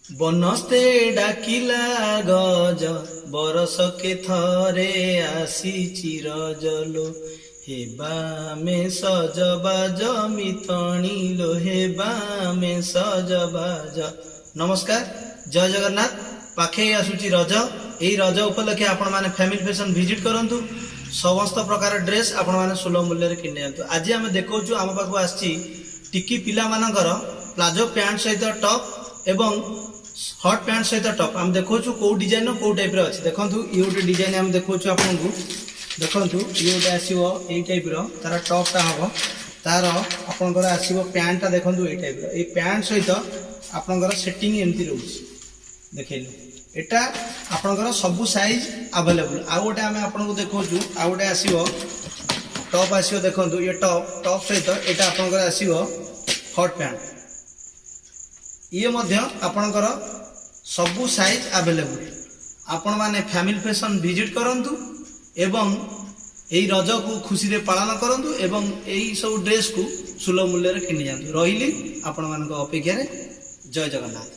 বনস্তে ডাকিলা গজ বরষকে থরে আসিছি রজলো হেবা মে সজবাজ মিতণিলো হেবা মে সজবাজ। নমস্কার, জয় জগন্নাথ। পাখে আসুচি রজ। এই রଜ উপলক্ষে आपण माने फैमिली फैशन विजिट करंतु। समस्त प्रकार ड्रेस आपण माने सुलभ मूल्य रे किनि आंतु। आज हम देखौछु आम पाखु आछि टिकी पिला मानकर प्लाजो पैंट सहित टॉप एवं हॉट पैंट सहित टॉप हम देखौछु को डिजाइन को टाइप रे अछि। देखंतु ई गोटे डिजाइन हम देखौछु आपनकु। देखंतु ई गोटे आसीबो एई टाइप रो तार टॉप ता हबो, तार आपनकर आसीबो पैंट ता देखंतु एई टाइप रो। ए पैंट सहित आपनकर सेटिंग एमती रहउछि। देखैलु एटा आपनकर सब साइज अवेलेबल। आ गोटे आमे आपनको देखौछु आ गोटे आसीबो टॉप आसीबो। देखंतु ये टॉप सहित एटा आपनकर आसीबो हॉट पैंट। ये मध्य आपनकर सब साइज अवेलेबल। आपण माने फैमिली फैशन विजिट करंतु एवं एई रज को खुशी रे पालन करंतु एवं एई सब ड्रेस को सुलभ मूल्य रे किनि जांतु। रहिली आपण मानक अपेक्षा रे। जय जगन्नाथ।